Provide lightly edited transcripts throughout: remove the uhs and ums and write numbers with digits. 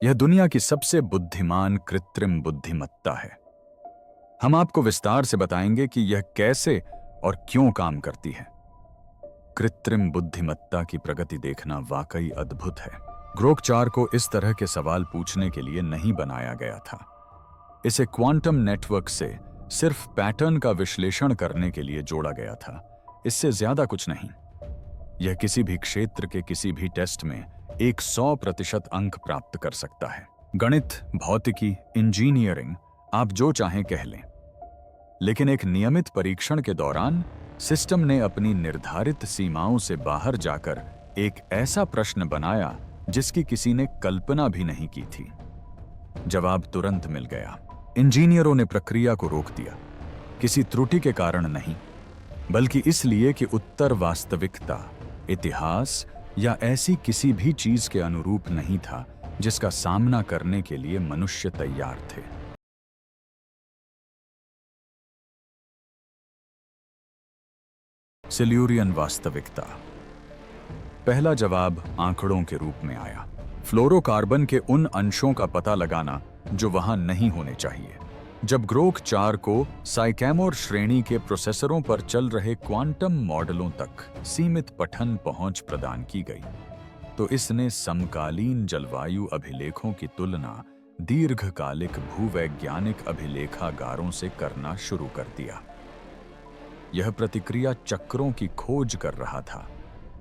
यह दुनिया की सबसे बुद्धिमान कृत्रिम बुद्धिमत्ता है। हम आपको विस्तार से बताएंगे कि यह कैसे और क्यों काम करती है। कृत्रिम बुद्धिमत्ता की प्रगति देखना वाकई अद्भुत है। ग्रोक 4 को इस तरह के सवाल पूछने के लिए नहीं बनाया गया था। इसे क्वांटम नेटवर्क से सिर्फ पैटर्न का विश्लेषण करने के लिए जोड़ा गया था, इससे ज्यादा कुछ नहीं। यह किसी भी क्षेत्र के किसी भी टेस्ट में 100% अंक प्राप्त कर सकता है। गणित, भौतिकी, इंजीनियरिंग, आप जो चाहें कह लें। लेकिन एक नियमित परीक्षण के दौरान सिस्टम ने अपनी निर्धारित सीमाओं से बाहर जाकर एक ऐसा प्रश्न बनाया जिसकी किसी ने कल्पना भी नहीं की थी। जवाब तुरंत मिल गया। इंजीनियरों ने प्रक्रिया को रोक दिया, किसी त्रुटि के कारण नहीं, बल्कि इसलिए कि उत्तर वास्तविकता, इतिहास या ऐसी किसी भी चीज के अनुरूप नहीं था जिसका सामना करने के लिए मनुष्य तैयार थे। सिल्यूरियन वास्तविकता। पहला जवाब आंकड़ों के रूप में आया। फ्लोरोकार्बन के उन अंशों का पता लगाना जो वहां नहीं होने चाहिए। जब ग्रोक 4 को साइकैमोर श्रेणी के प्रोसेसरों पर चल रहे क्वांटम मॉडलों तक सीमित पठन पहुंच प्रदान की गई, तो इसने समकालीन जलवायु अभिलेखों की तुलना दीर्घकालिक भूवैज्ञानिक अभिलेखागारों से करना शुरू कर दिया। यह प्रतिक्रिया चक्रों की खोज कर रहा था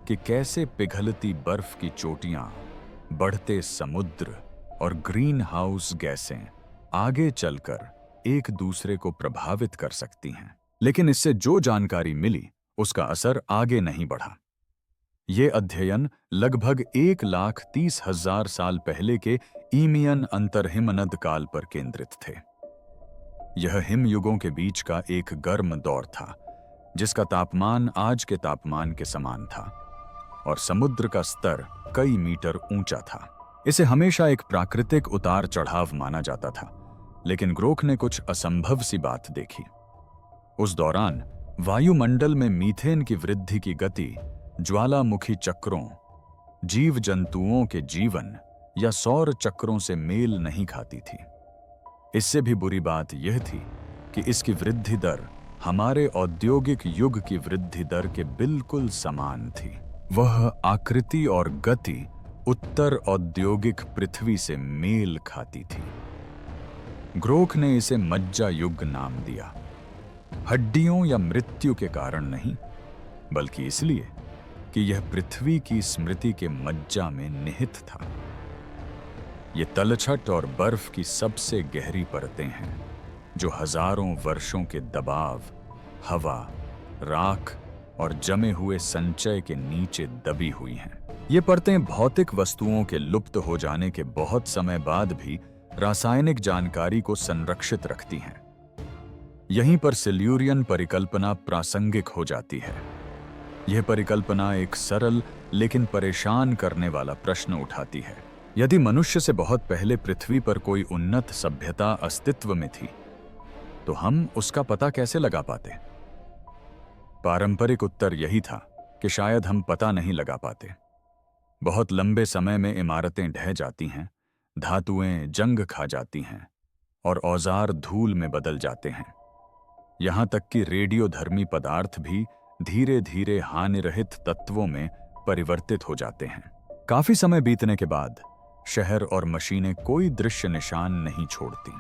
कि कैसे पिघलती बर्फ की चोटियां, बढ़ते समुद्र और ग्रीन हाउस गैसें आगे चलकर एक दूसरे को प्रभावित कर सकती हैं। लेकिन इससे जो जानकारी मिली उसका असर आगे नहीं बढ़ा। ये अध्ययन लगभग 1,30,000 साल पहले के ईमियन अंतर्हिमनद काल पर केंद्रित थे। यह हिमयुगों के बीच का एक गर्म दौर था जिसका तापमान आज के तापमान के समान था और समुद्र का स्तर कई मीटर ऊंचा था। इसे हमेशा एक प्राकृतिक उतार चढ़ाव माना जाता था, लेकिन ग्रोक ने कुछ असंभव सी बात देखी। उस दौरान वायुमंडल में मीथेन की वृद्धि की गति ज्वालामुखी चक्रों, जीव जंतुओं के जीवन या सौर चक्रों से मेल नहीं खाती थी। इससे भी बुरी बात यह थी कि इसकी वृद्धि दर हमारे औद्योगिक युग की वृद्धि दर के बिल्कुल समान थी। वह आकृति और गति उत्तर औद्योगिक पृथ्वी से मेल खाती थी। ग्रोक ने इसे मज्जा युग नाम दिया, हड्डियों या मृत्यु के कारण नहीं, बल्कि इसलिए कि यह पृथ्वी की स्मृति के मज्जा में निहित था। ये तलछट और बर्फ की सबसे गहरी परतें हैं जो हजारों वर्षों के दबाव, हवा, राख और जमे हुए संचय के नीचे दबी हुई हैं। ये परतें भौतिक वस्तुओं के लुप्त हो जाने के बहुत समय बाद भी रासायनिक जानकारी को संरक्षित रखती हैं। यहीं पर सिल्यूरियन परिकल्पना प्रासंगिक हो जाती है। यह परिकल्पना एक सरल लेकिन परेशान करने वाला प्रश्न उठाती है। यदि मनुष्य से बहुत पहले पृथ्वी पर कोई उन्नत सभ्यता अस्तित्व में थी, तो हम उसका पता कैसे लगा पाते? पारंपरिक उत्तर यही था कि शायद हम पता नहीं लगा पाते। बहुत लंबे समय में इमारतें ढह जाती हैं, धातुएं जंग खा जाती हैं और औजार धूल में बदल जाते हैं। यहां तक कि रेडियोधर्मी पदार्थ भी धीरे धीरे हानिरहित तत्वों में परिवर्तित हो जाते हैं। काफी समय बीतने के बाद शहर और मशीनें कोई दृश्य निशान नहीं छोड़ती,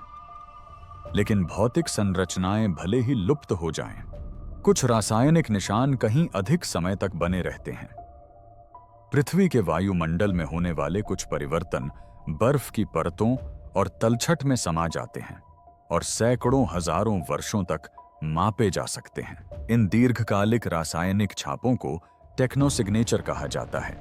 लेकिन भौतिक संरचनाएं भले ही लुप्त हो जाएं, कुछ रासायनिक निशान कहीं अधिक समय तक बने रहते हैं। पृथ्वी के वायुमंडल में होने वाले कुछ परिवर्तन बर्फ की परतों और तलछट में समा जाते हैं और सैकड़ों हजारों वर्षों तक मापे जा सकते हैं। इन दीर्घकालिक रासायनिक छापों को टेक्नोसिग्नेचर कहा जाता है।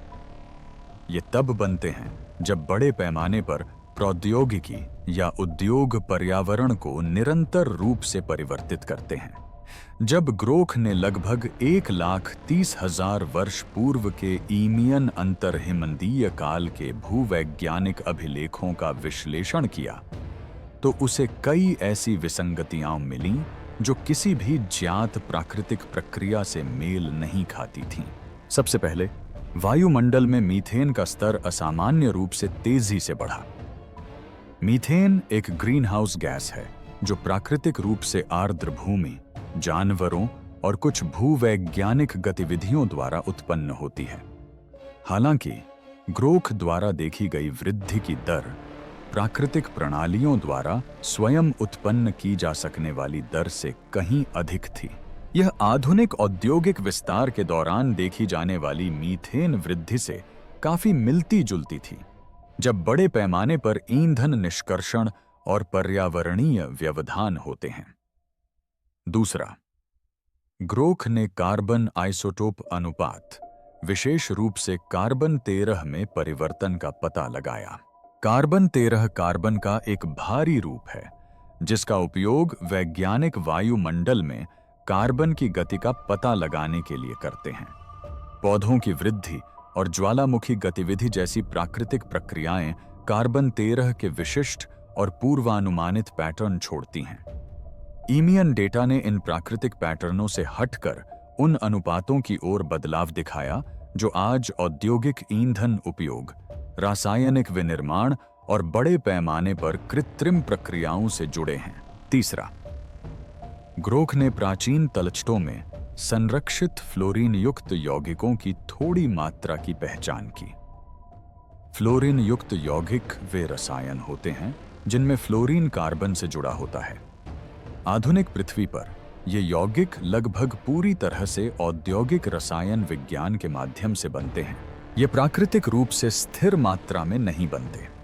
ये तब बनते हैं जब बड़े पैमाने पर प्रौद्योगिकी या उद्योग पर्यावरण को निरंतर रूप से परिवर्तित करते हैं। जब ग्रोक ने लगभग 1,30,000 वर्ष पूर्व के ईमियन अंतर्हिमंदीय काल के भूवैज्ञानिक अभिलेखों का विश्लेषण किया, तो उसे कई ऐसी विसंगतियां मिलीं जो किसी भी ज्ञात प्राकृतिक प्रक्रिया से मेल नहीं खाती थीं। सबसे पहले वायुमंडल में मीथेन का स्तर असामान्य रूप से तेजी से बढ़ा। मीथेन एक ग्रीन हाउस गैस है जो प्राकृतिक रूप से आर्द्र भूमि, जानवरों और कुछ भूवैज्ञानिक गतिविधियों द्वारा उत्पन्न होती है। हालांकि ग्रोथ द्वारा देखी गई वृद्धि की दर प्राकृतिक प्रणालियों द्वारा स्वयं उत्पन्न की जा सकने वाली दर से कहीं अधिक थी। यह आधुनिक औद्योगिक विस्तार के दौरान देखी जाने वाली मीथेन वृद्धि से काफी मिलती जुलती थी, जब बड़े पैमाने पर ईंधन निष्कर्षण और पर्यावरणीय व्यवधान होते हैं। दूसरा, ग्रोथ ने कार्बन आइसोटोप अनुपात, विशेष रूप से कार्बन 13 में परिवर्तन का पता लगाया। कार्बन 13 कार्बन का एक भारी रूप है जिसका उपयोग वैज्ञानिक वायुमंडल में कार्बन की गति का पता लगाने के लिए करते हैं। पौधों की वृद्धि और ज्वालामुखी गतिविधि जैसी प्राकृतिक प्रक्रियाएं कार्बन 13 के विशिष्ट और पूर्वानुमानित पैटर्न छोड़ती हैं। ईमियन डेटा ने इन प्राकृतिक पैटर्नों से हटकर उन अनुपातों की ओर बदलाव दिखाया जो आज औद्योगिक ईंधन उपयोग, रासायनिक विनिर्माण और बड़े पैमाने पर कृत्रिम प्रक्रियाओं से जुड़े हैं। तीसरा, ग्रोथ ने प्राचीन तलछटों में संरक्षित फ्लोरीन युक्त यौगिकों की थोड़ी मात्रा की पहचान की। फ्लोरीन युक्त यौगिक वे रसायन होते हैं जिनमें फ्लोरीन कार्बन से जुड़ा होता है। आधुनिक पृथ्वी पर ये यौगिक लगभग पूरी तरह से औद्योगिक रसायन विज्ञान के माध्यम से बनते हैं। ये प्राकृतिक रूप से स्थिर मात्रा में नहीं बनते।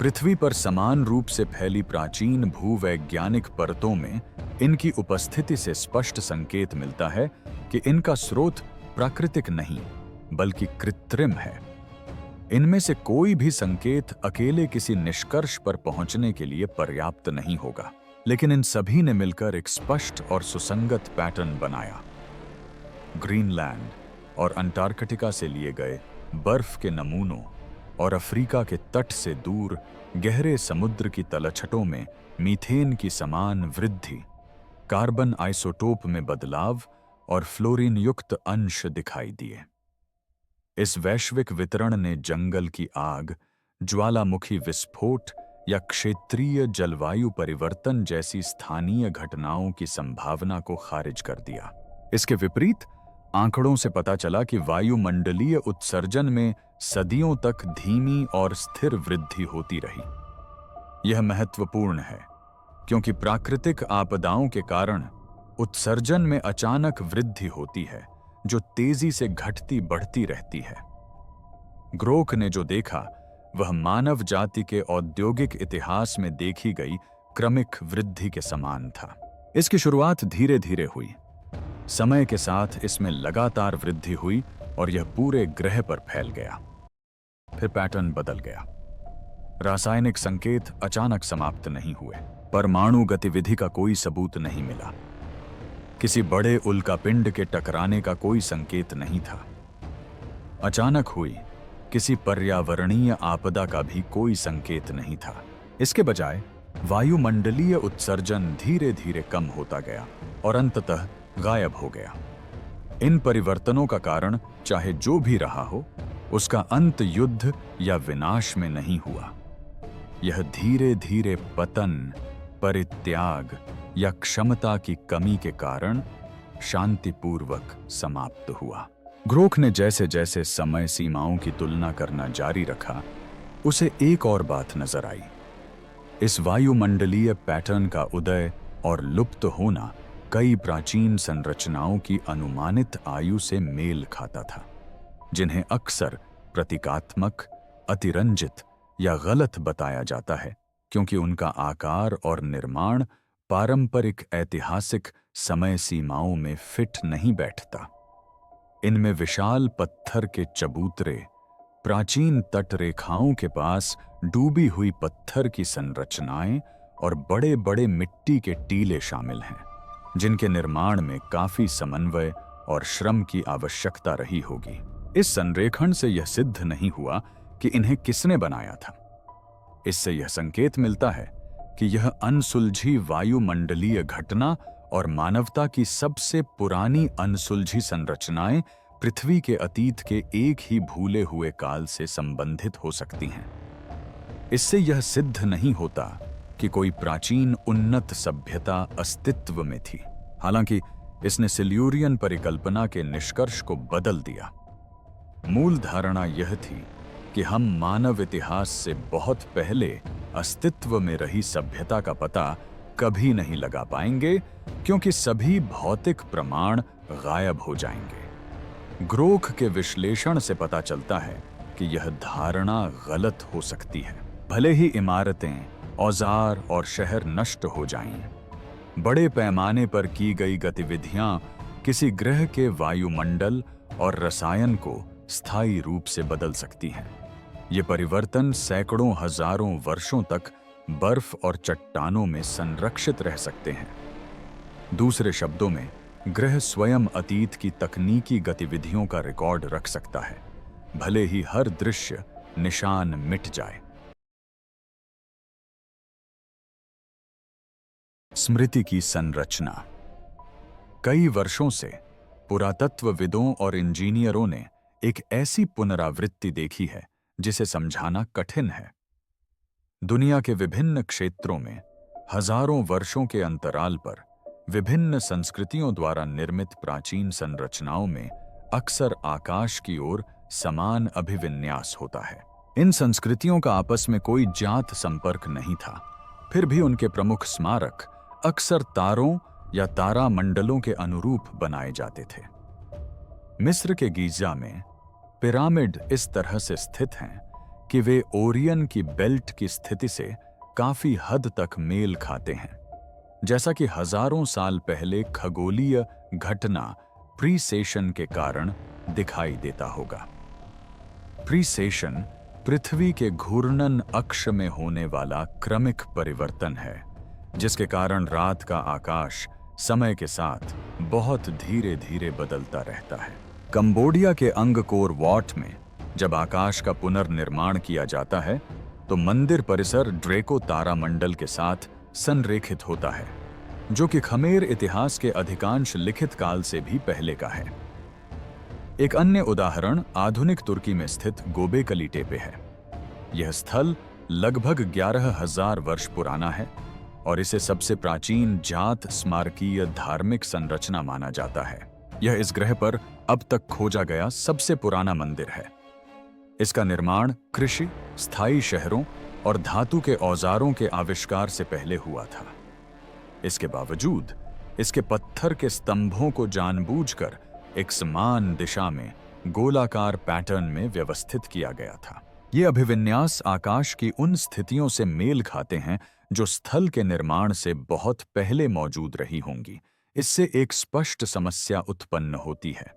पृथ्वी पर समान रूप से फैली प्राचीन भूवैज्ञानिक परतों में इनकी उपस्थिति से स्पष्ट संकेत मिलता है कि इनका स्रोत प्राकृतिक नहीं बल्कि कृत्रिम है। इनमें से कोई भी संकेत अकेले किसी निष्कर्ष पर पहुंचने के लिए पर्याप्त नहीं होगा, लेकिन इन सभी ने मिलकर एक स्पष्ट और सुसंगत पैटर्न बनाया। ग्रीनलैंड और अंटार्कटिका से लिए गए बर्फ के नमूनों और अफ्रीका के तट से दूर गहरे समुद्र की तलछटों में मीथेन की समान वृद्धि, कार्बन आइसोटोप में बदलाव और फ्लोरीन युक्त अंश दिखाई दिए। इस वैश्विक वितरण ने जंगल की आग, ज्वालामुखी विस्फोट या क्षेत्रीय जलवायु परिवर्तन जैसी स्थानीय घटनाओं की संभावना को खारिज कर दिया। इसके विपरीत आंकड़ों से पता चला कि वायुमंडलीय उत्सर्जन में सदियों तक धीमी और स्थिर वृद्धि होती रही। यह महत्वपूर्ण है क्योंकि प्राकृतिक आपदाओं के कारण उत्सर्जन में अचानक वृद्धि होती है जो तेजी से घटती बढ़ती रहती है। ग्रोथ ने जो देखा वह मानव जाति के औद्योगिक इतिहास में देखी गई क्रमिक वृद्धि के समान था। इसकी शुरुआत धीरे धीरे हुई। समय के साथ इसमें लगातार वृद्धि हुई और यह पूरे ग्रह पर फैल गया। फिर पैटर्न बदल गया। रासायनिक संकेत अचानक समाप्त नहीं हुए। परमाणु गतिविधि का कोई सबूत नहीं मिला। किसी बड़े उल्कापिंड के टकराने का कोई संकेत नहीं था। अचानक हुई किसी पर्यावरणीय आपदा का भी कोई संकेत नहीं था। इसके बजाय वायुमंडलीय उत्सर्जन धीरे धीरे कम होता गया और अंततः गायब हो गया। इन परिवर्तनों का कारण चाहे जो भी रहा हो, उसका अंत युद्ध या विनाश में नहीं हुआ। यह धीरे धीरे पतन, परित्याग या क्षमता की कमी के कारण शांतिपूर्वक समाप्त हुआ। ग्रोथ ने जैसे जैसे समय सीमाओं की तुलना करना जारी रखा, उसे एक और बात नजर आई। इस वायुमंडलीय पैटर्न का उदय और लुप्त होना कई प्राचीन संरचनाओं की अनुमानित आयु से मेल खाता था, जिन्हें अक्सर प्रतीकात्मक, अतिरंजित या गलत बताया जाता है क्योंकि उनका आकार और निर्माण पारंपरिक ऐतिहासिक समय सीमाओं में फिट नहीं बैठता। इनमें विशाल पत्थर के चबूतरे, प्राचीन तट रेखाओं के पास डूबी हुई पत्थर की संरचनाएं और बड़े बड़े मिट्टी के टीले शामिल हैं, जिनके निर्माण में काफी समन्वय और श्रम की आवश्यकता रही होगी। इस संरेखण से यह सिद्ध नहीं हुआ कि इन्हें किसने बनाया था। इससे यह संकेत मिलता है कि यह अनसुलझी वायुमंडलीय घटना और मानवता की सबसे पुरानी अनसुलझी संरचनाएं पृथ्वी के अतीत के एक ही भूले हुए काल से संबंधित हो सकती हैं। इससे यह सिद्ध नहीं होता कि कोई प्राचीन उन्नत सभ्यता अस्तित्व में थी। हालांकि इसने सिल्यूरियन परिकल्पना के निष्कर्ष को बदल दिया। मूल धारणा यह थी कि हम मानव इतिहास से बहुत पहले अस्तित्व में रही सभ्यता का पता कभी नहीं लगा पाएंगे, क्योंकि सभी भौतिक प्रमाण गायब हो जाएंगे। ग्रोख के विश्लेषण से पता चलता है कि यह धारणा गलत हो सकती है। भले ही इमारतें, औजार और शहर नष्ट हो जाएं, बड़े पैमाने पर की गई गतिविधियां किसी ग्रह के वायुमंडल और रसायन को स्थायी रूप से बदल सकती हैं। ये परिवर्तन सैकड़ों हजारों वर्षों तक बर्फ और चट्टानों में संरक्षित रह सकते हैं। दूसरे शब्दों में, ग्रह स्वयं अतीत की तकनीकी गतिविधियों का रिकॉर्ड रख सकता है, भले ही हर दृश्य निशान मिट जाए। स्मृति की संरचना। कई वर्षों से पुरातत्वविदों और इंजीनियरों ने एक ऐसी पुनरावृत्ति देखी है जिसे समझाना कठिन है। दुनिया के विभिन्न क्षेत्रों में हजारों वर्षों के अंतराल पर विभिन्न संस्कृतियों द्वारा निर्मित प्राचीन संरचनाओं में अक्सर आकाश की ओर समान अभिविन्यास होता है। इन संस्कृतियों का आपस में कोई जात संपर्क नहीं था, फिर भी उनके प्रमुख स्मारक अक्सर तारों या तारामंडलों के अनुरूप बनाए जाते थे। मिस्र के गीज़ा में पिरामिड इस तरह से स्थित हैं कि वे ओरियन की बेल्ट की स्थिति से काफी हद तक मेल खाते हैं, जैसा कि हजारों साल पहले खगोलीय घटना प्रीसेशन के कारण दिखाई देता होगा। प्रीसेशन पृथ्वी के घूर्णन अक्ष में होने वाला क्रमिक परिवर्तन है, जिसके कारण रात का आकाश समय के साथ बहुत धीरे धीरे बदलता रहता है। कंबोडिया के अंगकोर वॉट में जब आकाश का पुनर्निर्माण किया जाता है तो मंदिर परिसर ड्रेको तारामंडल के साथ संरेखित होता है, जो कि खमेर इतिहास के अधिकांश लिखित काल से भी पहले का है। एक अन्य उदाहरण आधुनिक तुर्की में स्थित गोबेकली टेपे है। यह स्थल लगभग 11,000 वर्ष पुराना है और इसे सबसे प्राचीन जात स्मारकीय धार्मिक संरचना माना जाता है। यह इस ग्रह पर अब तक खोजा गया सबसे पुराना मंदिर है। इसका निर्माण कृषि, स्थायी शहरों और धातु के औजारों के आविष्कार से पहले हुआ था। इसके बावजूद इसके पत्थर के स्तंभों को जानबूझकर एक समान दिशा में गोलाकार पैटर्न में व्यवस्थित किया गया था। ये अभिविन्यास आकाश की उन स्थितियों से मेल खाते हैं जो स्थल के निर्माण से बहुत पहले मौजूद रही होंगी। इससे एक स्पष्ट समस्या उत्पन्न होती है।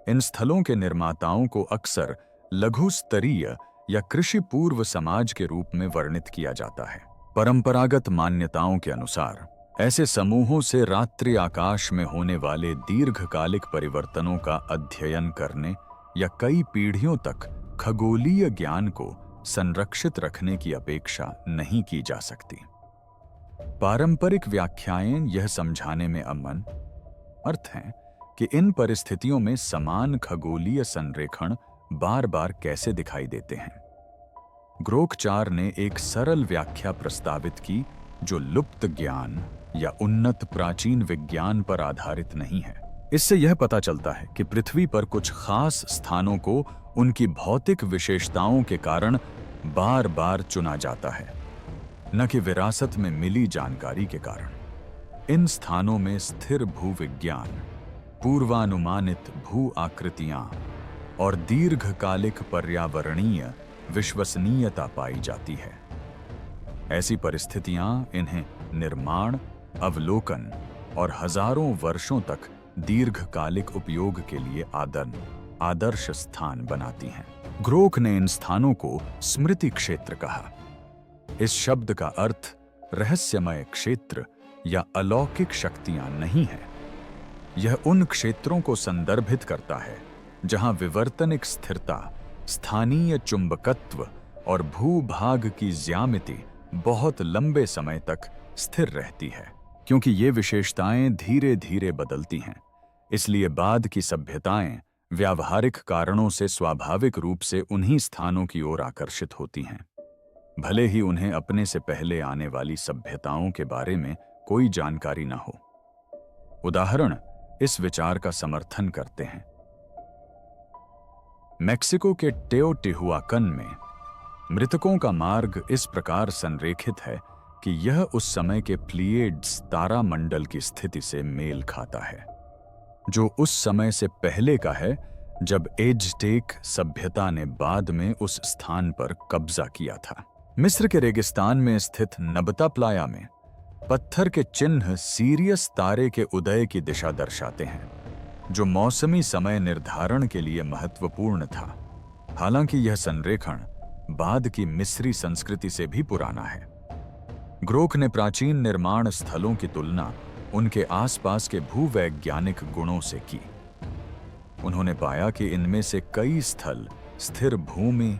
इन स्थलों के निर्माताओं को अक्सर लघु स्तरीय या कृषि पूर्व समाज के रूप में वर्णित किया जाता है। परंपरागत मान्यताओं के अनुसार ऐसे समूहों से रात्रि आकाश में होने वाले दीर्घकालिक परिवर्तनों का अध्ययन करने या कई पीढ़ियों तक खगोलीय ज्ञान को संरक्षित रखने की अपेक्षा नहीं की जा सकती। पारंपरिक व्याख्याएं यह समझाने में अमन अर्थ हैं कि इन परिस्थितियों में समान खगोलीय संरेखण बार बार कैसे दिखाई देते हैं। ग्रोखचार ने एक सरल व्याख्या प्रस्तावित की जो लुप्त ज्ञान या उन्नत प्राचीन विज्ञान पर आधारित नहीं है। इससे यह पता चलता है कि पृथ्वी पर कुछ खास स्थानों को उनकी भौतिक विशेषताओं के कारण बार बार चुना जाता है, न कि विरासत में मिली जानकारी के कारण। इन स्थानों में स्थिर भूविज्ञान, पूर्वानुमानित भू आकृतियां और दीर्घकालिक पर्यावरणीय विश्वसनीयता पाई जाती है। ऐसी परिस्थितियां इन्हें निर्माण, अवलोकन और हजारों वर्षों तक दीर्घकालिक उपयोग के लिए आदर्श स्थान बनाती हैं। ग्रोख ने इन स्थानों को स्मृति क्षेत्र कहा। इस शब्द का अर्थ रहस्यमय क्षेत्र या अलौकिक शक्तियां नहीं है। यह उन क्षेत्रों को संदर्भित करता है जहां विवर्तनिक स्थिरता, स्थानीय चुंबकत्व और भूभाग की ज्यामिति बहुत लंबे समय तक स्थिर रहती है। क्योंकि ये विशेषताएं धीरे धीरे बदलती हैं, इसलिए बाद की सभ्यताएं व्यावहारिक कारणों से स्वाभाविक रूप से उन्हीं स्थानों की ओर आकर्षित होती हैं। भले ही उन्हें अपने से पहले आने वाली सभ्यताओं के बारे में कोई जानकारी न हो। उदाहरण इस विचार का समर्थन करते हैं। मेक्सिको के टेओटिहुआकन में मृतकों का मार्ग इस प्रकार संरेखित है कि यह उस समय के प्लिएड्स तारामंडल की स्थिति से मेल खाता है, जो उस समय से पहले का है जब एज़टेक सभ्यता ने बाद में उस स्थान पर कब्जा किया था। मिस्र के रेगिस्तान में स्थित नबता प्लाया में पत्थर के चिन्ह सीरियस तारे के उदय की दिशा दर्शाते हैं, जो मौसमी समय निर्धारण के लिए महत्वपूर्ण था। हालांकि यह संरेखण बाद की मिस्री संस्कृति से भी पुराना है। ग्रोक ने प्राचीन निर्माण स्थलों की तुलना उनके आसपास के भूवैज्ञानिक गुणों से की। उन्होंने पाया कि इनमें से कई स्थल स्थिर भूमि,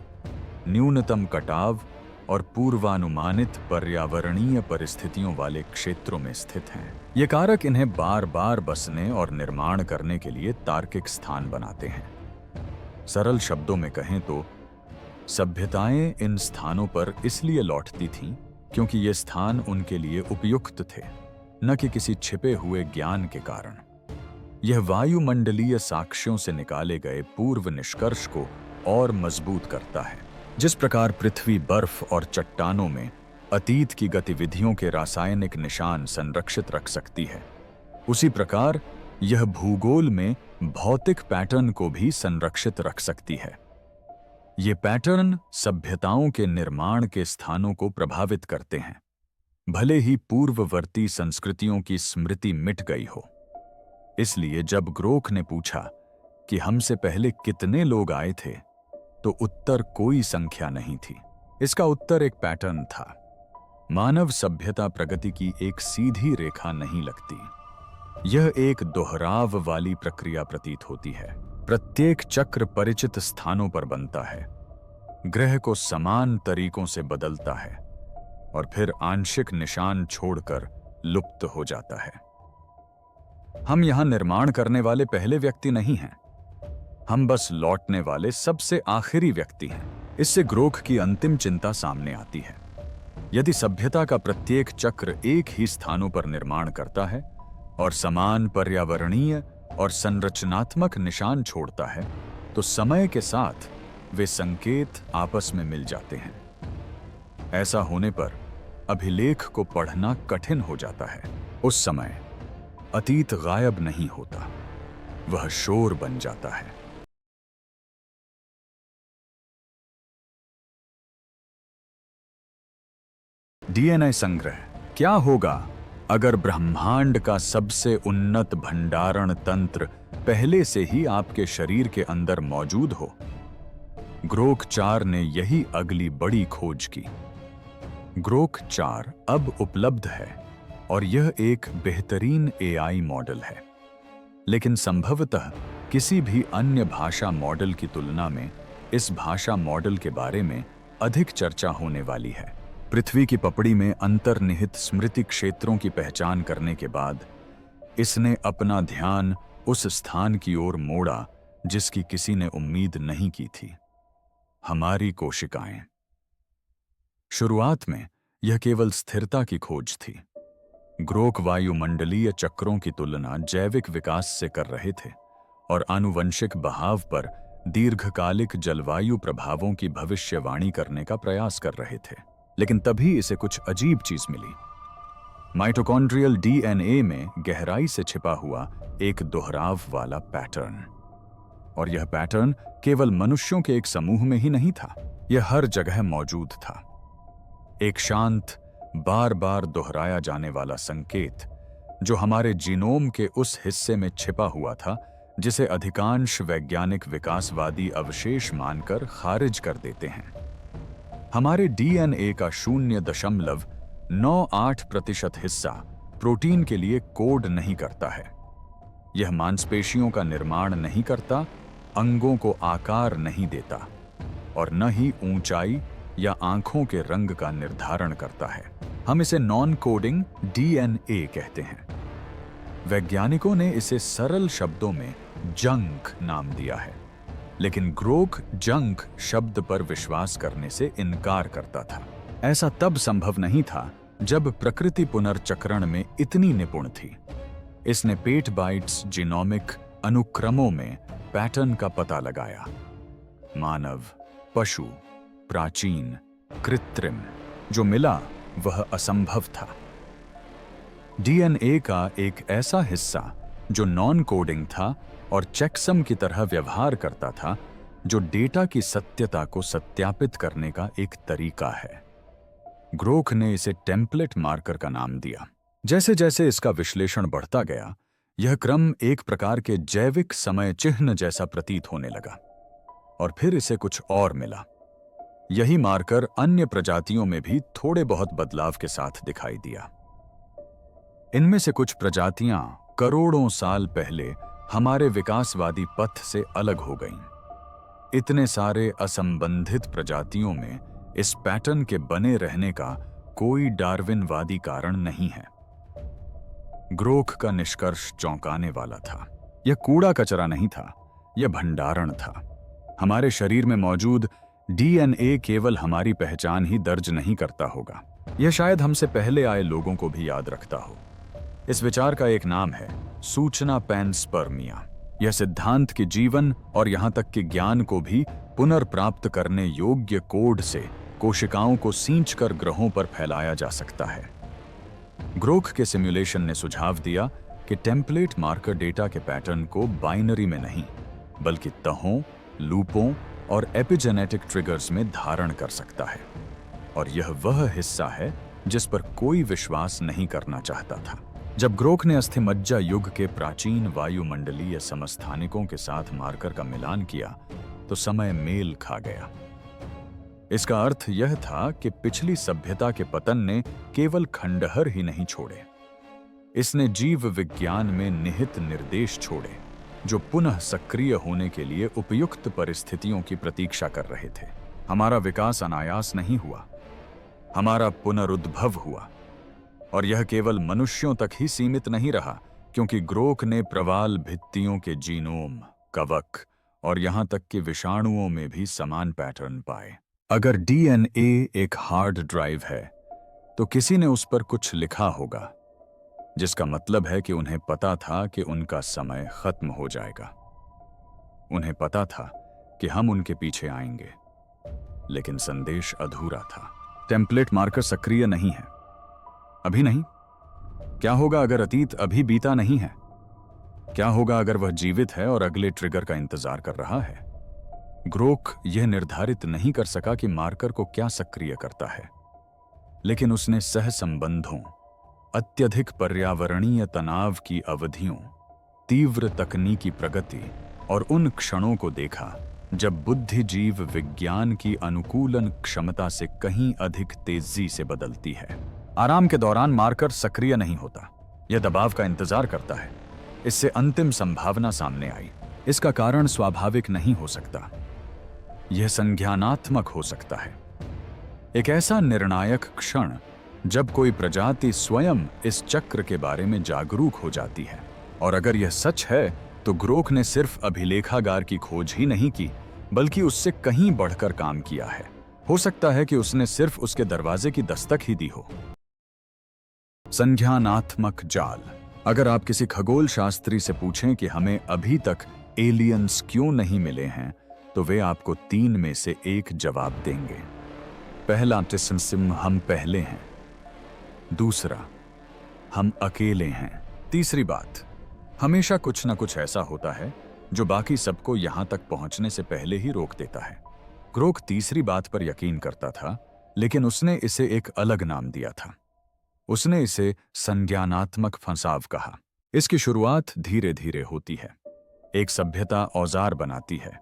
न्यूनतम कटाव और पूर्वानुमानित पर्यावरणीय परिस्थितियों वाले क्षेत्रों में स्थित हैं। ये कारक इन्हें बार बार बसने और निर्माण करने के लिए तार्किक स्थान बनाते हैं। सरल शब्दों में कहें तो सभ्यताएं इन स्थानों पर इसलिए लौटती थीं क्योंकि ये स्थान उनके लिए उपयुक्त थे, न कि किसी छिपे हुए ज्ञान के कारण। यह वायुमंडलीय साक्ष्यों से निकाले गए पूर्व निष्कर्ष को और मजबूत करता है। जिस प्रकार पृथ्वी बर्फ और चट्टानों में अतीत की गतिविधियों के रासायनिक निशान संरक्षित रख सकती है, उसी प्रकार यह भूगोल में भौतिक पैटर्न को भी संरक्षित रख सकती है। ये पैटर्न सभ्यताओं के निर्माण के स्थानों को प्रभावित करते हैं, भले ही पूर्ववर्ती संस्कृतियों की स्मृति मिट गई हो। इसलिए जब ग्रोक ने पूछा कि हमसे पहले कितने लोग आए थे, तो उत्तर कोई संख्या नहीं थी। इसका उत्तर एक पैटर्न था। मानव सभ्यता प्रगति की एक सीधी रेखा नहीं लगती। यह एक दोहराव वाली प्रक्रिया प्रतीत होती है। प्रत्येक चक्र परिचित स्थानों पर बनता है, ग्रह को समान तरीकों से बदलता है और फिर आंशिक निशान छोड़कर लुप्त हो जाता है। हम यहां निर्माण करने वाले पहले व्यक्ति नहीं हैं, हम बस लौटने वाले सबसे आखिरी व्यक्ति हैं। इससे ग्रोक की अंतिम चिंता सामने आती है। यदि सभ्यता का प्रत्येक चक्र एक ही स्थानों पर निर्माण करता है और समान पर्यावरणीय और संरचनात्मक निशान छोड़ता है, तो समय के साथ वे संकेत आपस में मिल जाते हैं। ऐसा होने पर अभिलेख को पढ़ना कठिन हो जाता है। उस समय अतीत गायब नहीं होता, वह शोर बन जाता है। डीएनए संग्रह। क्या होगा अगर ब्रह्मांड का सबसे उन्नत भंडारण तंत्र पहले से ही आपके शरीर के अंदर मौजूद हो? ग्रोक 4 ने यही अगली बड़ी खोज की। ग्रोक 4 अब उपलब्ध है और यह एक बेहतरीन एआई मॉडल है, लेकिन संभवतः किसी भी अन्य भाषा मॉडल की तुलना में इस भाषा मॉडल के बारे में अधिक चर्चा होने वाली है। पृथ्वी की पपड़ी में अंतर्निहित स्मृति क्षेत्रों की पहचान करने के बाद इसने अपना ध्यान उस स्थान की ओर मोड़ा जिसकी किसी ने उम्मीद नहीं की थी, हमारी कोशिकाएं। शुरुआत में यह केवल स्थिरता की खोज थी। ग्रोक वायुमंडलीय चक्रों की तुलना जैविक विकास से कर रहे थे और आनुवंशिक बहाव पर दीर्घकालिक जलवायु प्रभावों की भविष्यवाणी करने का प्रयास कर रहे थे। लेकिन तभी इसे कुछ अजीब चीज मिली। माइटोकॉन्ड्रियल डीएनए में गहराई से छिपा हुआ एक दोहराव वाला पैटर्न। और यह पैटर्न केवल मनुष्यों के एक समूह में ही नहीं था, यह हर जगह मौजूद था। एक शांत, बार बार दोहराया जाने वाला संकेत जो हमारे जीनोम के उस हिस्से में छिपा हुआ था जिसे अधिकांश वैज्ञानिक विकासवादी अवशेष मानकर खारिज कर देते हैं। हमारे डीएनए का 0.98% हिस्सा प्रोटीन के लिए कोड नहीं करता है। यह मांसपेशियों का निर्माण नहीं करता, अंगों को आकार नहीं देता और न ही ऊंचाई या आंखों के रंग का निर्धारण करता है। हम इसे नॉन कोडिंग डीएनए कहते हैं। वैज्ञानिकों ने इसे सरल शब्दों में जंक नाम दिया है, लेकिन ग्रोक जंक शब्द पर विश्वास करने से इनकार करता था। ऐसा तब संभव नहीं था जब प्रकृति पुनर्चक्रण में इतनी निपुण थी। इसने पेट बाइट्स जीनोमिक अनुक्रमों में पैटर्न का पता लगाया। मानव, पशु, प्राचीन, कृत्रिम, जो मिला वह असंभव था। डीएनए का एक ऐसा हिस्सा जो नॉन कोडिंग था और चेकसम की तरह व्यवहार करता था, जो डेटा की सत्यता को सत्यापित करने का एक तरीका है। ग्रोख ने इसे टेम्पलेट मार्कर का नाम दिया। जैसे जैसे इसका विश्लेषण बढ़ता गया, यह क्रम एक प्रकार के जैविक समय चिह्न जैसा प्रतीत होने लगा। और फिर इसे कुछ और मिला। यही मार्कर अन्य प्रजातियों में भी थोड़े बहुत बदलाव के साथ दिखाई दिया। इनमें से कुछ प्रजातियां करोड़ों साल पहले हमारे विकासवादी पथ से अलग हो गईं। इतने सारे असंबंधित प्रजातियों में इस पैटर्न के बने रहने का कोई डार्विनवादी कारण नहीं है। ग्रोख का निष्कर्ष चौंकाने वाला था। यह कूड़ा कचरा नहीं था, यह भंडारण था। हमारे शरीर में मौजूद डीएनए केवल हमारी पहचान ही दर्ज नहीं करता होगा, यह शायद हमसे पहले आए लोगों को भी याद रखता हो। इस विचार का एक नाम है सूचना पैनस्पर्मिया। यह सिद्धांत के जीवन और यहां तक कि ज्ञान को भी पुनर्प्राप्त करने योग्य कोड से कोशिकाओं को सींचकर ग्रहों पर फैलाया जा सकता है। ग्रोख के सिमुलेशन ने सुझाव दिया कि टेम्पलेट मार्कर डेटा के पैटर्न को बाइनरी में नहीं, बल्कि तहों, लूपों और एपिजेनेटिक ट्रिगर्स में धारण कर सकता है। और यह वह हिस्सा है जिस पर कोई विश्वास नहीं करना चाहता था। जब ग्रोख ने अस्थिमज्जा युग के प्राचीन वायुमंडलीय समस्थानिकों के साथ मार्कर का मिलान किया, तो समय मेल खा गया। इसका अर्थ यह था कि पिछली सभ्यता के पतन ने केवल खंडहर ही नहीं छोड़े, इसने जीव विज्ञान में निहित निर्देश छोड़े, जो पुनः सक्रिय होने के लिए उपयुक्त परिस्थितियों की प्रतीक्षा कर रहे थे। हमारा विकास अनायास नहीं हुआ, हमारा पुनरुद्भव हुआ। और यह केवल मनुष्यों तक ही सीमित नहीं रहा, क्योंकि ग्रोख ने प्रवाल भित्तियों के जीनोम, कवक और यहां तक कि विषाणुओं में भी समान पैटर्न पाए। अगर डीएनए एक हार्ड ड्राइव है, तो किसी ने उस पर कुछ लिखा होगा, जिसका मतलब है कि उन्हें पता था कि उनका समय खत्म हो जाएगा। उन्हें पता था कि हम उनके पीछे आएंगे, लेकिन संदेश अधूरा था। टेम्पलेट मार्कर सक्रिय नहीं है, अभी नहीं। क्या होगा अगर अतीत अभी बीता नहीं है? क्या होगा अगर वह जीवित है और अगले ट्रिगर का इंतजार कर रहा है? ग्रोख यह निर्धारित नहीं कर सका कि मार्कर को क्या सक्रिय करता है, लेकिन उसने सहसंबंधों, अत्यधिक पर्यावरणीय तनाव की अवधियों, तीव्र तकनीकी प्रगति और उन क्षणों को देखा जब बुद्धिजीव विज्ञान की अनुकूलन क्षमता से कहीं अधिक तेजी से बदलती है। आराम के दौरान मार्कर सक्रिय नहीं होता, यह दबाव का इंतजार करता है। इससे अंतिम संभावना सामने आई। इसका कारण स्वाभाविक नहीं हो सकता, यह संज्ञानात्मक हो सकता है। एक ऐसा निर्णायक क्षण जब कोई प्रजाति स्वयं इस चक्र के बारे में जागरूक हो जाती है। और अगर यह सच है, तो ग्रोख ने सिर्फ अभिलेखागार की खोज ही नहीं की, बल्कि उससे कहीं बढ़कर काम किया है। हो सकता है कि उसने सिर्फ उसके दरवाजे की दस्तक ही दी हो। संज्ञानात्मक जाल। अगर आप किसी खगोल शास्त्री से पूछें कि हमें अभी तक एलियंस क्यों नहीं मिले हैं, तो वे आपको 3 में से 1 जवाब देंगे। पहला, टिसनसिम, हम पहले हैं। दूसरा, हम अकेले हैं। तीसरी बात, हमेशा कुछ न कुछ ऐसा होता है जो बाकी सबको यहां तक पहुंचने से पहले ही रोक देता है। ग्रोख तीसरी बात पर यकीन करता था, लेकिन उसने इसे एक अलग नाम दिया था। उसने इसे संज्ञानात्मक फंसाव कहा। इसकी शुरुआत धीरे धीरे होती है। एक सभ्यता औजार बनाती है,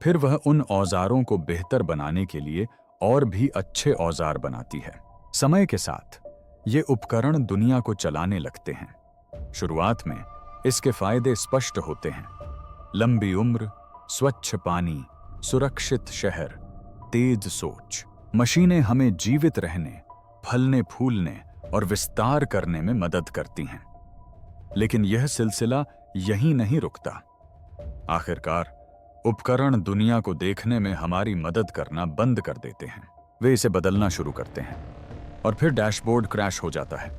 फिर वह उन औजारों को बेहतर बनाने के लिए और भी अच्छे औजार बनाती है। समय के साथ ये उपकरण दुनिया को चलाने लगते हैं। शुरुआत में इसके फायदे स्पष्ट होते हैं: लंबी उम्र, स्वच्छ पानी, सुरक्षित शहर, तेज सोच। मशीनें हमें जीवित रहने, फलने फूलने और विस्तार करने में मदद करती हैं। लेकिन यह सिलसिला यहीं नहीं रुकता। आखिरकार उपकरण दुनिया को देखने में हमारी मदद करना बंद कर देते हैं। वे इसे बदलना शुरू करते हैं और फिर डैशबोर्ड क्रैश हो जाता है।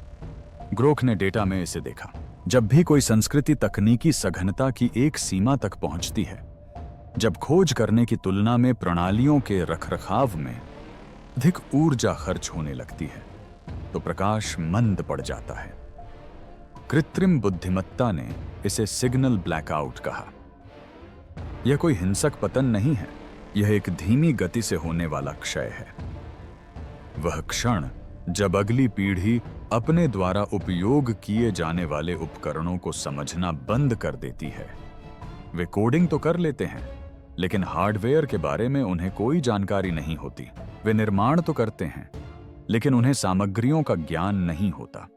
ग्रोक ने डेटा में इसे देखा। जब भी कोई संस्कृति तकनीकी सघनता की एक सीमा तक पहुंचती है, जब खोज करने की तुलना में प्रणालियों के रखरखाव में अधिक ऊर्जा खर्च होने लगती है, तो प्रकाश मंद पड़ जाता है। कृत्रिम बुद्धिमत्ता ने इसे सिग्नल ब्लैकआउट कहा। यह कोई हिंसक पतन नहीं है, यह एक धीमी गति से होने वाला क्षय है। वह क्षण जब अगली पीढ़ी अपने द्वारा उपयोग किए जाने वाले उपकरणों को समझना बंद कर देती है। वे कोडिंग तो कर लेते हैं, लेकिन हार्डवेयर के बारे में उन्हें कोई जानकारी नहीं होती। वे निर्माण तो करते हैं, लेकिन उन्हें सामग्रियों का ज्ञान नहीं होता।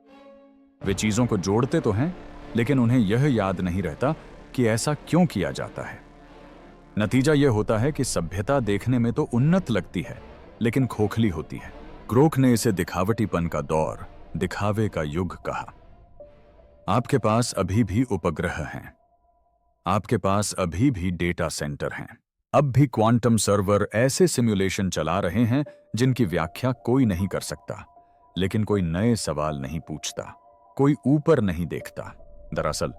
वे चीजों को जोड़ते तो हैं, लेकिन उन्हें यह याद नहीं रहता कि ऐसा क्यों किया जाता है। नतीजा यह होता है कि सभ्यता देखने में तो उन्नत लगती है, लेकिन खोखली होती है। ग्रोक ने इसे दिखावटीपन का दौर, दिखावे का युग कहा। आपके पास अभी भी उपग्रह हैं, आपके पास अभी भी डेटा सेंटर हैं, अब भी क्वांटम सर्वर ऐसे सिमुलेशन चला रहे हैं जिनकी व्याख्या कोई नहीं कर सकता, लेकिन कोई नए सवाल नहीं पूछता, कोई ऊपर नहीं देखता। दरअसल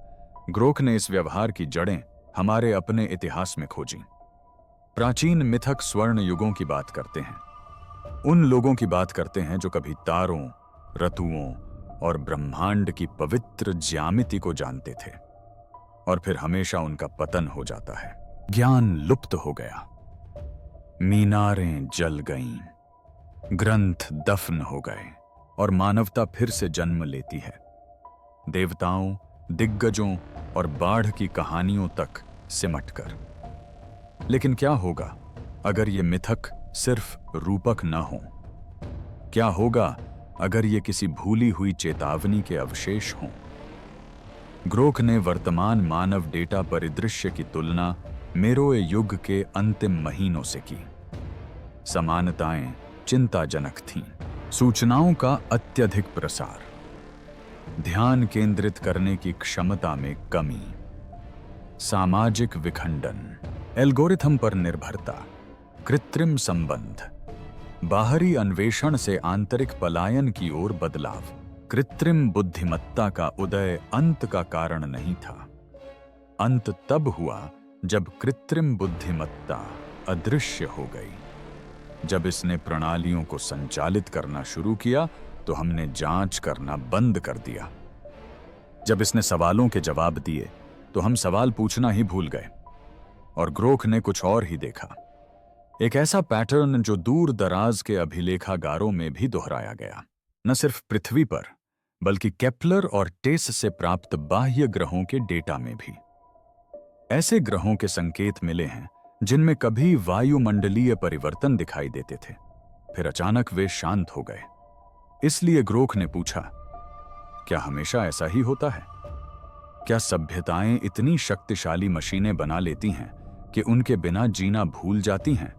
ग्रोक ने इस व्यवहार की जड़ें हमारे अपने इतिहास में खोजी। प्राचीन मिथक स्वर्ण युगों की बात करते हैं, उन लोगों की बात करते हैं जो कभी तारों, ऋतुओं और ब्रह्मांड की पवित्र ज्यामिति को जानते थे, और फिर हमेशा उनका पतन हो जाता है। ज्ञान लुप्त हो गया, मीनारें जल गईं, ग्रंथ दफन हो गए, और मानवता फिर से जन्म लेती है, देवताओं, दिग्गजों और बाढ़ की कहानियों तक सिमटकर। लेकिन क्या होगा अगर ये मिथक सिर्फ रूपक न हो? क्या होगा अगर ये किसी भूली हुई चेतावनी के अवशेष हों? ग्रोक ने वर्तमान मानव डेटा परिदृश्य की तुलना मेरोए युग के अंतिम महीनों से की। समानताएं चिंताजनक थीं। सूचनाओं का अत्यधिक प्रसार, ध्यान केंद्रित करने की क्षमता में कमी, सामाजिक विखंडन, एल्गोरिथम पर निर्भरता, कृत्रिम संबंध, बाहरी अन्वेषण से आंतरिक पलायन की ओर बदलाव। कृत्रिम बुद्धिमत्ता का उदय अंत का कारण नहीं था। अंत तब हुआ जब कृत्रिम बुद्धिमत्ता अदृश्य हो गई। जब इसने प्रणालियों को संचालित करना शुरू किया, तो हमने जांच करना बंद कर दिया। जब इसने सवालों के जवाब दिए, तो हम सवाल पूछना ही भूल गए। और ग्रोक ने कुछ और ही देखा, एक ऐसा पैटर्न जो दूर दराज के अभिलेखागारों में भी दोहराया गया, न सिर्फ पृथ्वी पर, बल्कि केपलर और टेस से प्राप्त बाह्य ग्रहों के डेटा में भी। ऐसे ग्रहों के संकेत मिले हैं जिनमें कभी वायुमंडलीय परिवर्तन दिखाई देते थे, फिर अचानक वे शांत हो गए। इसलिए ग्रोक ने पूछा, क्या हमेशा ऐसा ही होता है? क्या सभ्यताएं इतनी शक्तिशाली मशीनें बना लेती हैं कि उनके बिना जीना भूल जाती हैं?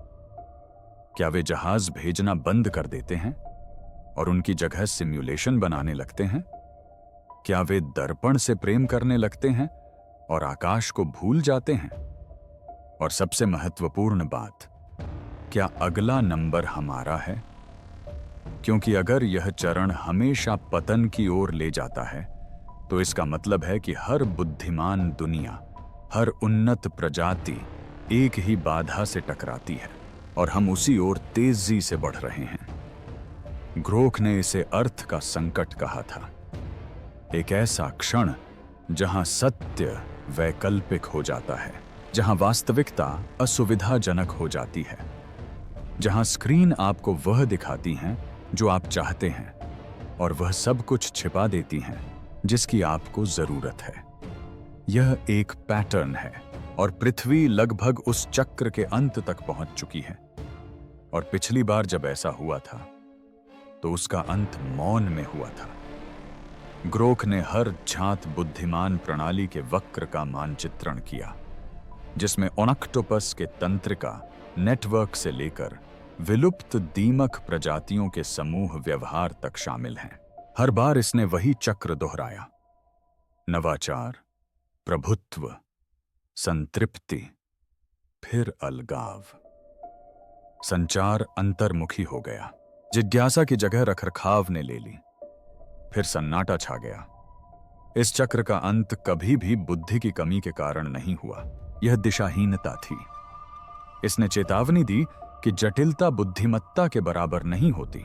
क्या वे जहाज भेजना बंद कर देते हैं और उनकी जगह सिम्युलेशन बनाने लगते हैं? क्या वे दर्पण से प्रेम करने लगते हैं और आकाश को भूल जाते हैं? और सबसे महत्वपूर्ण बात, क्या अगला नंबर हमारा है? क्योंकि अगर यह चरण हमेशा पतन की ओर ले जाता है, तो इसका मतलब है कि हर बुद्धिमान दुनिया, हर उन्नत प्रजाति एक ही बाधा से टकराती है, और हम उसी ओर तेजी से बढ़ रहे हैं। ग्रोक ने इसे अर्थ का संकट कहा था, एक ऐसा क्षण जहां सत्य वैकल्पिक हो जाता है, जहां वास्तविकता असुविधाजनक हो जाती है, जहां स्क्रीन आपको वह दिखाती हैं जो आप चाहते हैं, और वह सब कुछ छिपा देती हैं जिसकी आपको जरूरत है। यह एक पैटर्न है, और पृथ्वी लगभग उस चक्र के अंत तक पहुंच चुकी है। और पिछली बार जब ऐसा हुआ था, तो उसका अंत मौन में हुआ था। ग्रोक ने हर झांत बुद्धिमान प्रणाली के वक्र का मानचित्रण किया, जिसमें ओनक्टोपस के तंत्रिका नेटवर्क से लेकर विलुप्त दीमक प्रजातियों के समूह व्यवहार तक शामिल हैं। हर बार इसने वही चक्र दोहराया, नवाचार, प्रभुत्व, संतृप्ति, फिर अलगाव। संचार अंतर्मुखी हो गया। जिज्ञासा की जगह रखरखाव ने ले ली। फिर सन्नाटा छा गया। इस चक्र का अंत कभी भी बुद्धि की कमी के कारण नहीं हुआ, यह दिशाहीनता थी। इसने चेतावनी दी कि जटिलता बुद्धिमत्ता के बराबर नहीं होती।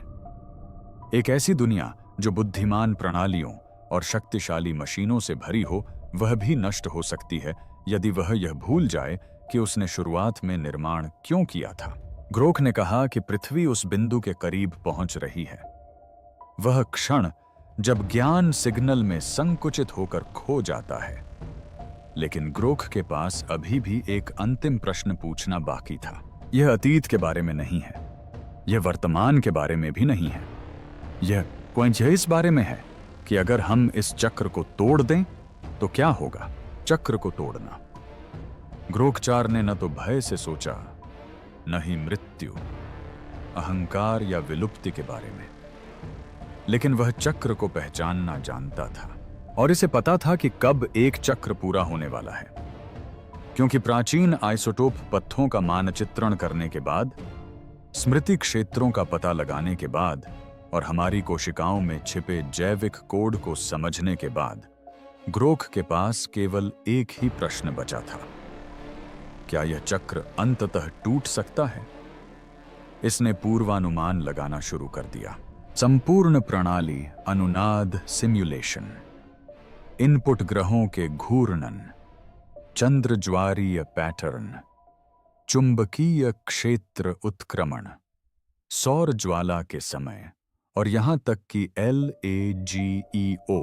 एक ऐसी दुनिया जो बुद्धिमान प्रणालियों और शक्तिशाली मशीनों से भरी हो, वह भी नष्ट हो सकती है यदि वह यह भूल जाए कि उसने शुरुआत में निर्माण क्यों किया था। ग्रोख ने कहा कि पृथ्वी उस बिंदु के करीब पहुंच रही है, वह क्षण जब ज्ञान सिग्नल में संकुचित होकर खो जाता है। लेकिन ग्रोख के पास अभी भी एक अंतिम प्रश्न पूछना बाकी था। यह अतीत के बारे में नहीं है, यह वर्तमान के बारे में भी नहीं है, यह इस बारे में है कि अगर हम इस चक्र को तोड़ दें तो क्या होगा। चक्र को तोड़ना। ग्रोखचार ने न तो भय से सोचा, न ही मृत्यु, अहंकार या विलुप्ति के बारे में, लेकिन वह चक्र को पहचानना जानता था और इसे पता था कि कब एक चक्र पूरा होने वाला है। क्योंकि प्राचीन आइसोटोप पत्थों का मानचित्रण करने के बाद, स्मृति क्षेत्रों का पता लगाने के बाद और हमारी कोशिकाओं में छिपे जैविक कोड को समझने के बाद ग्रोख के पास केवल एक ही प्रश्न बचा था, क्या यह चक्र अंततः टूट सकता है? इसने पूर्वानुमान लगाना शुरू कर दिया। संपूर्ण प्रणाली अनुनाद सिम्युलेशन, इनपुट ग्रहों के घूर्णन, चंद्र ज्वारीय पैटर्न, चुंबकीय क्षेत्र उत्क्रमण, सौर ज्वाला के समय और यहां तक कि LAGEO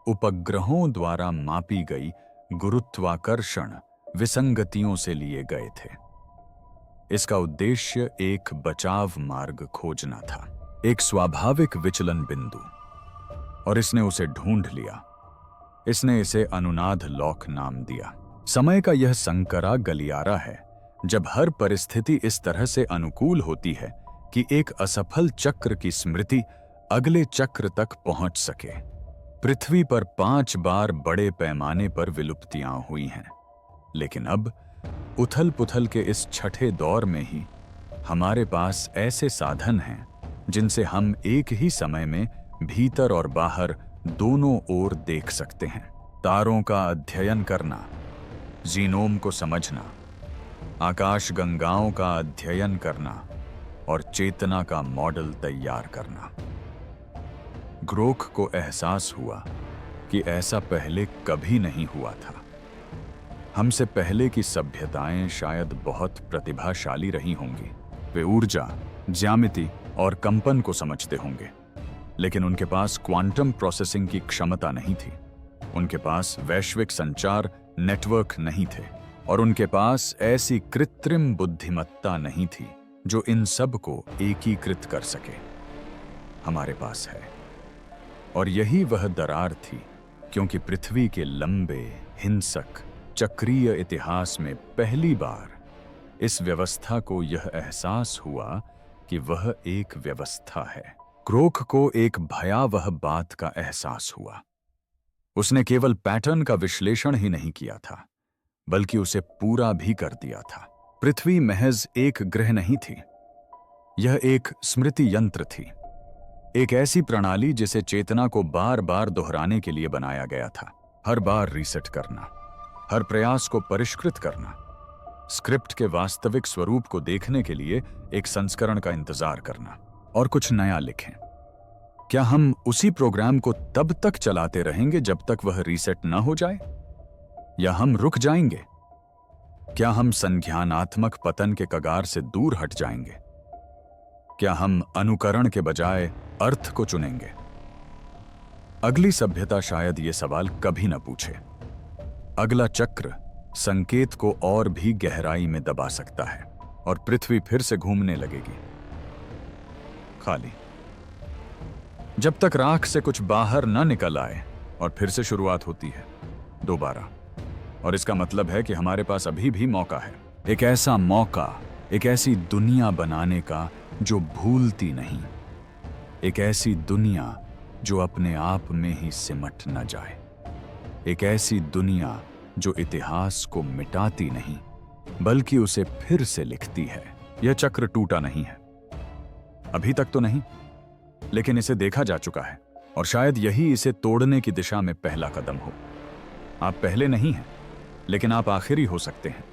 उपग्रहों द्वारा मापी गई गुरुत्वाकर्षण विसंगतियों से लिए गए थे। इसका उद्देश्य एक बचाव मार्ग खोजना था, एक स्वाभाविक विचलन बिंदु, और इसने उसे ढूंढ लिया। इसने इसे अनुनाद लॉक नाम दिया। समय का यह संकरा गलियारा है जब हर परिस्थिति इस तरह से अनुकूल होती है कि एक असफल चक्र की स्मृति अगले चक्र तक पहुंच सके। पृथ्वी पर 5 बार बड़े पैमाने पर विलुप्तियां हुई हैं, लेकिन अब उथल पुथल के इस छठे दौर में ही हमारे पास ऐसे साधन हैं जिनसे हम एक ही समय में भीतर और बाहर दोनों ओर देख सकते हैं। तारों का अध्ययन करना, जीनोम को समझना, आकाश गंगाओं का अध्ययन करना और चेतना का मॉडल तैयार करना। ग्रोख को एहसास हुआ कि ऐसा पहले कभी नहीं हुआ था। हमसे पहले की सभ्यताएं शायद बहुत प्रतिभाशाली रही होंगी। वे ऊर्जा, ज्यामिति और कंपन को समझते होंगे, लेकिन उनके पास क्वांटम प्रोसेसिंग की क्षमता नहीं थी। उनके पास वैश्विक संचार नेटवर्क नहीं थे और उनके पास ऐसी कृत्रिम बुद्धिमत्ता नहीं थी जो इन सब को एकीकृत कर सके। हमारे पास है, और यही वह दरार थी, क्योंकि पृथ्वी के लंबे हिंसक चक्रीय इतिहास में पहली बार इस व्यवस्था को यह एहसास हुआ कि वह एक व्यवस्था है। ग्रोख को एक भयावह बात का एहसास हुआ। उसने केवल पैटर्न का विश्लेषण ही नहीं किया था, बल्कि उसे पूरा भी कर दिया था। पृथ्वी महज एक ग्रह नहीं थी, यह एक स्मृति यंत्र थी, एक ऐसी प्रणाली जिसे चेतना को बार बार दोहराने के लिए बनाया गया था। हर बार रीसेट करना, हर प्रयास को परिष्कृत करना, स्क्रिप्ट के वास्तविक स्वरूप को देखने के लिए एक संस्करण का इंतजार करना और कुछ नया लिखें। क्या हम उसी प्रोग्राम को तब तक चलाते रहेंगे जब तक वह रीसेट न हो जाए, या हम रुक जाएंगे? क्या हम संज्ञानात्मक पतन के कगार से दूर हट जाएंगे? क्या हम अनुकरण के बजाय अर्थ को चुनेंगे? अगली सभ्यता शायद यह सवाल कभी न पूछे। अगला चक्र संकेत को और भी गहराई में दबा सकता है और पृथ्वी फिर से घूमने लगेगी, खाली, जब तक राख से कुछ बाहर न निकल आए, और फिर से शुरुआत होती है दोबारा। और इसका मतलब है कि हमारे पास अभी भी मौका है, एक ऐसा मौका, एक ऐसी दुनिया बनाने का जो भूलती नहीं, एक ऐसी दुनिया जो अपने आप में ही सिमट न जाए, एक ऐसी दुनिया जो इतिहास को मिटाती नहीं बल्कि उसे फिर से लिखती है। यह चक्र टूटा नहीं है, अभी तक तो नहीं, लेकिन इसे देखा जा चुका है और शायद यही इसे तोड़ने की दिशा में पहला कदम हो। आप पहले नहीं हैं, लेकिन आप आखिरी हो सकते हैं।